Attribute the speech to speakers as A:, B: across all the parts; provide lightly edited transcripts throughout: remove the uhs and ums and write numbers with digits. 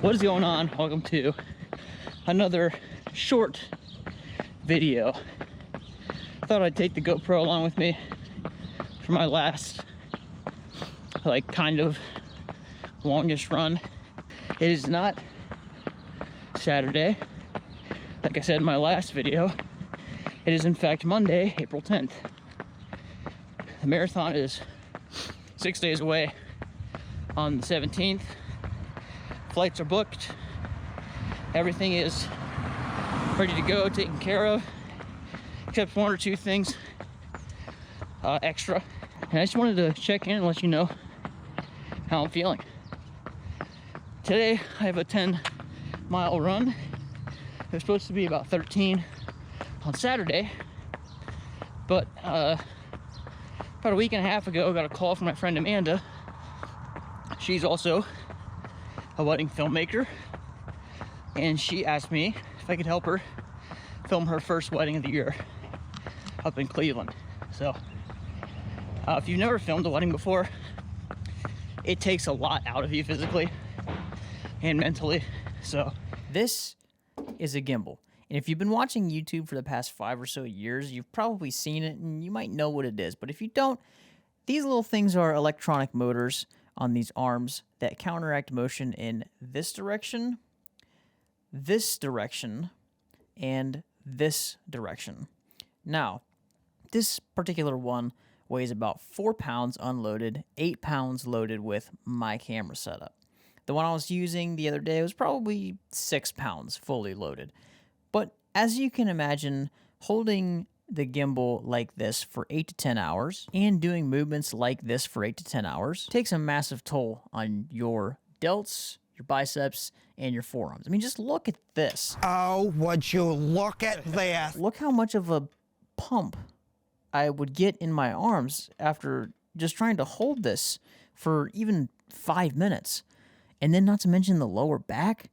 A: What is going on? Welcome to another short video. I thought I'd take the GoPro along with me for my last, kind of longest run. It is not Saturday, like I said in my last video. It is in fact Monday, April 10th. The marathon is 6 days away on the 17th. Flights are booked. Everything is ready to go, taken care of, except one or two things extra. And I just wanted to check in and let you know how I'm feeling. Today I have a 10-mile run. It was supposed to be about 13 on Saturday, but about a week and a half ago I got a call from my friend Amanda. She's also a wedding filmmaker, and she asked me if I could help her film her first wedding of the year up in Cleveland. So if you've never filmed a wedding before, it takes a lot out of you physically and mentally. So
B: this is a gimbal, and if you've been watching YouTube for the past 5 or so years, you've probably seen it and you might know what it is. But if you don't, these little things are electronic motors on these arms that counteract motion in this direction, and this direction. Now, this particular one weighs about 4 pounds unloaded, 8 pounds loaded with my camera setup. The one I was using the other day was probably 6 pounds fully loaded. But as you can imagine, holding the gimbal like this for 8 to 10 hours and doing movements like this for 8 to 10 hours takes a massive toll on your delts, your biceps, and your forearms. I mean, just look at this.
C: Oh, would you look at this?
B: Look how much of a pump I would get in my arms after just trying to hold this for even 5 minutes. And then not to mention the lower back.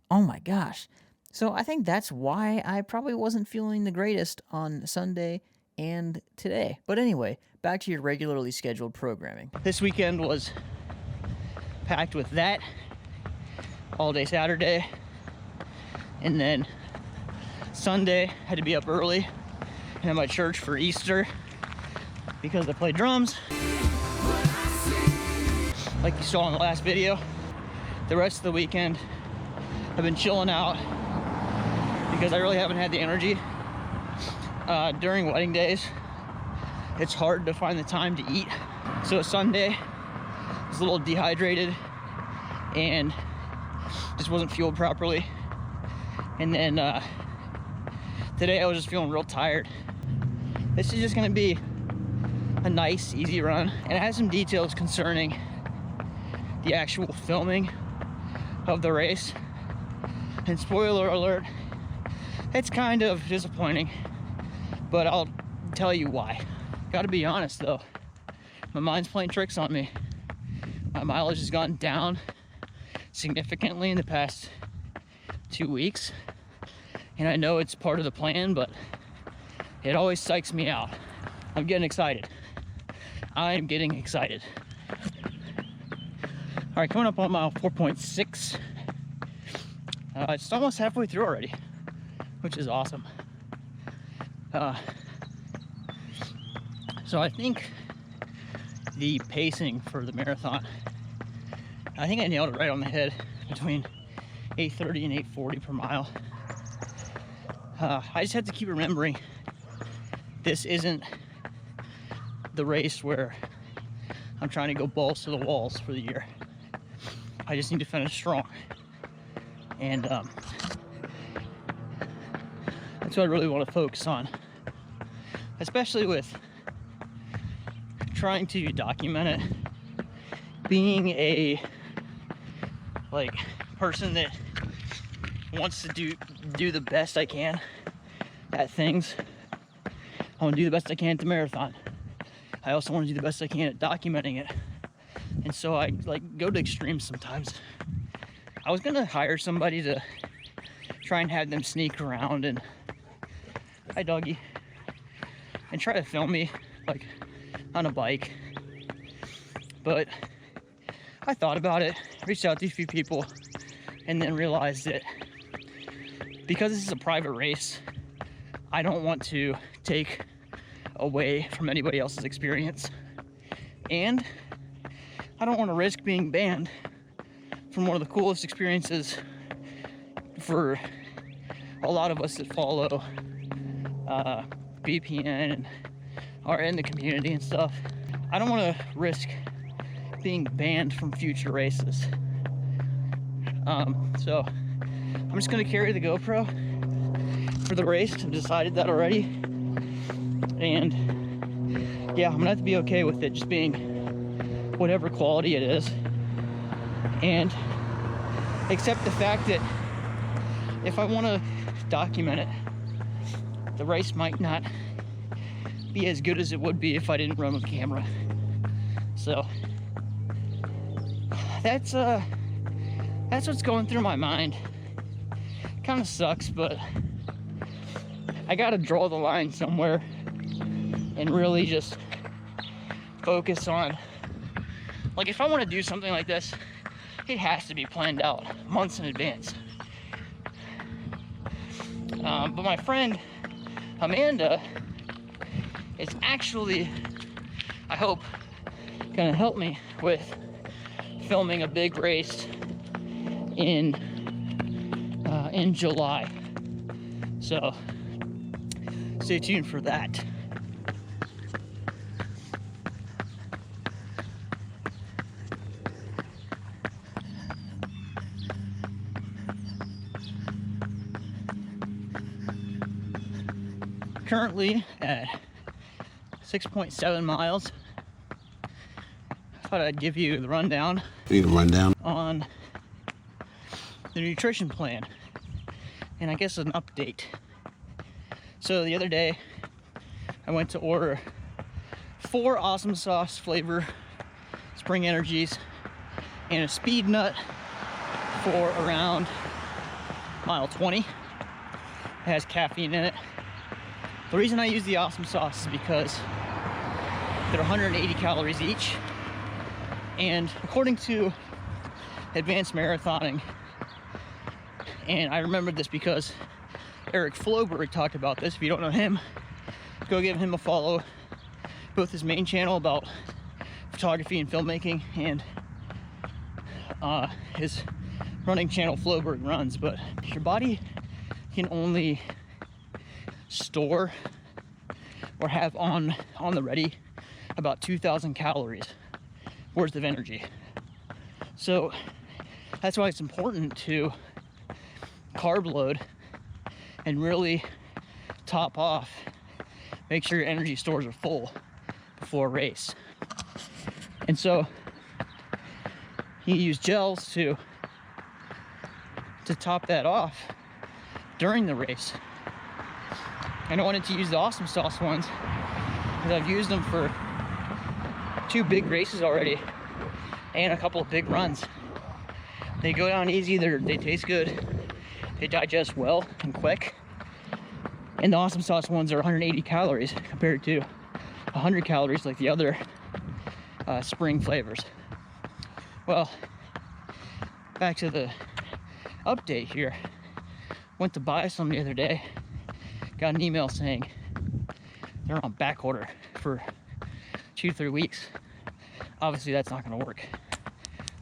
B: Oh my gosh. So I think that's why I probably wasn't feeling the greatest on Sunday and today. But anyway, back to your regularly scheduled programming.
A: this weekend was packed with that all day Saturday, and then Sunday had to be up early and at my church for Easter because I play drums. Like you saw in the last video, the rest of the weekend I've been chilling out because I really haven't had the energy. During wedding days, it's hard to find the time to eat. So Sunday, I was a little dehydrated and just wasn't fueled properly. And then today I was just feeling real tired. This is just gonna be a nice, easy run. And it has some details concerning the actual filming of the race. And spoiler alert, it's kind of disappointing, but I'll tell you why. Gotta be honest though, my mind's playing tricks on me. My mileage has gone down significantly in the past 2 weeks, and I know it's part of the plan, but it always psychs me out. I'm getting excited. I'm getting excited. All right, coming up on mile 4.6. It's almost halfway through already, which is awesome. So I think the pacing for the marathon, I think I nailed it right on the head, between 8:30 and 8:40 per mile. I just have to keep remembering this isn't the race where I'm trying to go balls to the walls for the year. I just need to finish strong. And that's what I really want to focus on, especially with trying to document it. Being a person that wants to do the best I can at things. I want to do the best I can at the marathon. I also want to do the best I can at documenting it. And so I go to extremes sometimes. I was gonna hire somebody to try and have them sneak around and, hi doggy, and try to film me on a bike. But I thought about it, reached out to a few people and then realized that because this is a private race, I don't want to take away from anybody else's experience, and I don't want to risk being banned from one of the coolest experiences for a lot of us that follow BPN and are in the community and stuff. I don't want to risk being banned from future races. So I'm just gonna carry the GoPro for the race. I've decided that already, and yeah, I'm gonna have to be okay with it just being whatever quality it is, and accept the fact that if I want to document it, the race might not be as good as it would be if I didn't run with camera. So that's what's going through my mind. Kind of sucks, but I gotta draw the line somewhere and really just focus on, like, if I want to do something like this, it has to be planned out months in advance. But my friend Amanda is actually, I hope, gonna help me with filming a big race in July. So stay tuned for that. Currently at 6.7 miles. I thought I'd give you the rundown.
D: You need a rundown
A: On the nutrition plan, and I guess an update. So the other day I went to order 4 Awesome Sauce flavor Spring Energies and a Speed Nut for around mile 20. It has caffeine in it. The reason I use the Awesome Sauce is because they're 180 calories each, and according to Advanced Marathoning, and I remembered this because Eric Floberg talked about this. If you don't know him, go give him a follow, both his main channel about photography and filmmaking and his running channel Floberg Runs. But your body can only store or have on the ready about 2,000 calories worth of energy. So that's why it's important to carb load and really top off, make sure your energy stores are full before a race. And so you use gels to top that off during the race. And I wanted to use the Awesome Sauce ones because I've used them for 2 big races already and a couple of big runs. They go down easy, they taste good, they digest well and quick. And the Awesome Sauce ones are 180 calories compared to 100 calories like the other spring flavors. Well, back to the update here. Went to buy some the other day. Got an email saying they're on back order for 2-3 weeks. Obviously that's not gonna work.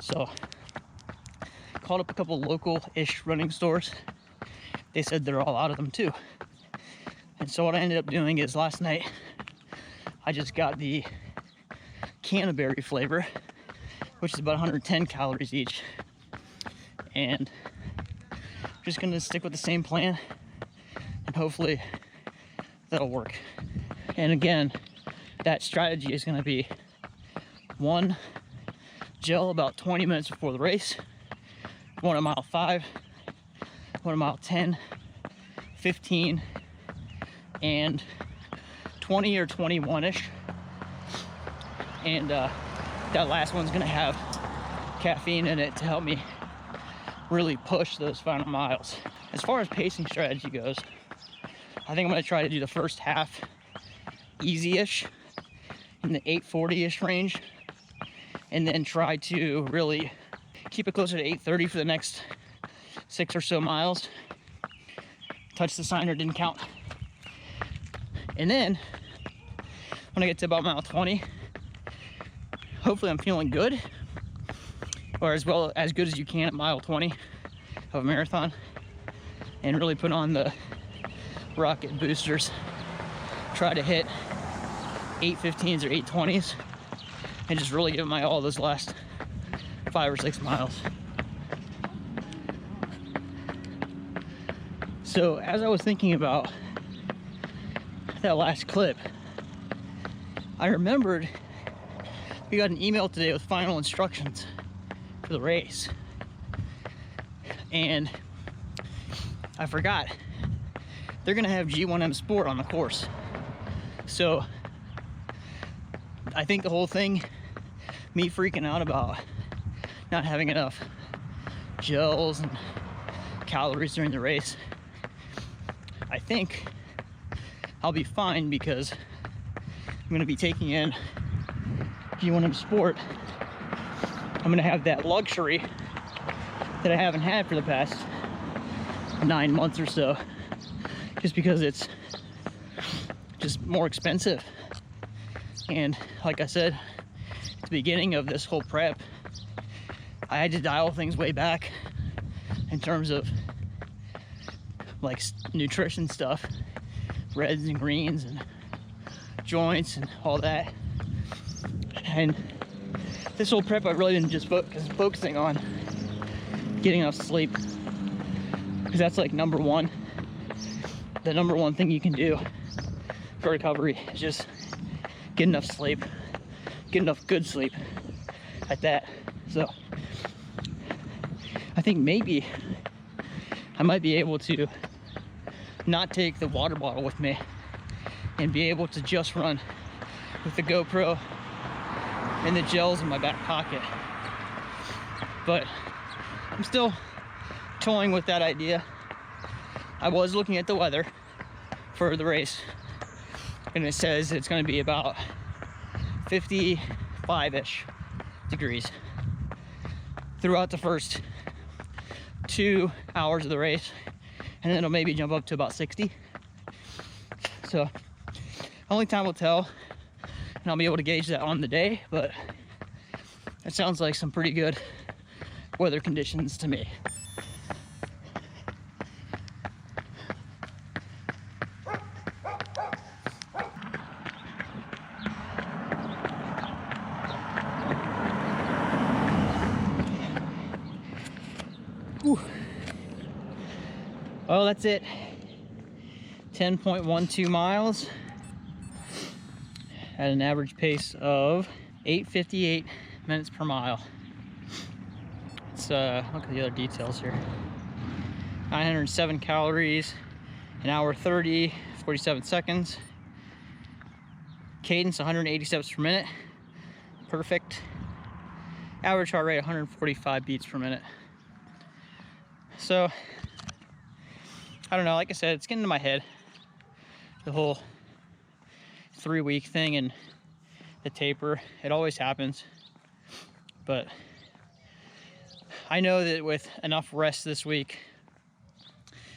A: So called up a couple local-ish running stores. They said they're all out of them too. And so what I ended up doing is last night I just got the Canterbury flavor, which is about 110 calories each. And I'm just gonna stick with the same plan, and hopefully that'll work. And again, that strategy is gonna be 1 gel about 20 minutes before the race, 1 at mile 5, 1 at mile 10, 15, and 20 or 21-ish. And that last one's gonna have caffeine in it to help me really push those final miles. As far as pacing strategy goes, I think I'm gonna try to do the first half easy-ish in the 8:40-ish range, and then try to really keep it closer to 8:30 for the next 6 or so miles. Touched the sign or didn't count. And then when I get to about mile 20, hopefully I'm feeling good, or as good as you can at mile 20 of a marathon, and really put on the rocket boosters. Try to hit 8:15s or 8:20s and just really give it my all those last 5 or 6 miles. So as I was thinking about that last clip, I remembered we got an email today with final instructions for the race, and I forgot they're gonna have G1M Sport on the course. So I think the whole thing, me freaking out about not having enough gels and calories during the race, I think I'll be fine, because I'm gonna be taking in G1M Sport. I'm gonna have that luxury that I haven't had for the past 9 months or so, just because it's just more expensive. And like I said at the beginning of this whole prep, I had to dial things way back in terms of like nutrition stuff, reds and greens and joints and all that. And this whole prep I've really been just focusing on getting enough sleep, because that's like number one. The number one thing you can do for recovery is just get enough sleep, get enough good sleep at that. So I think maybe I might be able to not take the water bottle with me and be able to just run with the GoPro and the gels in my back pocket. But I'm still toying with that idea. I was looking at the weather for the race, and it says it's going to be about 55-ish degrees throughout the first 2 hours of the race, and then it'll maybe jump up to about 60. So only time will tell, and I'll be able to gauge that on the day, but it sounds like some pretty good weather conditions to me. Whew. Well, that's it. 10.12 miles at an average pace of 8:58 minutes per mile. Let's look at the other details here. 907 calories, an hour 30, 47 seconds. Cadence 180 steps per minute. Perfect. Average heart rate 145 beats per minute. So, I don't know, like I said, it's getting into my head, the whole 3-week thing and the taper. It always happens, but I know that with enough rest this week,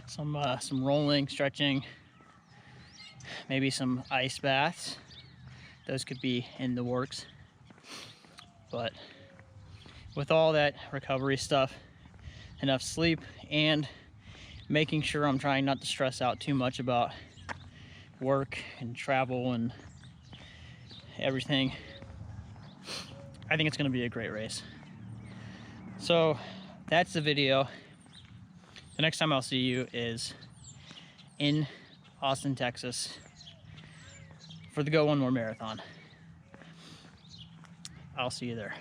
A: some rolling, stretching, maybe some ice baths, those could be in the works. But with all that recovery stuff, enough sleep, and making sure I'm trying not to stress out too much about work and travel and everything, I think it's going to be a great race. So that's the video. The next time I'll see you is in Austin, Texas for the Go One More Marathon. I'll see you there.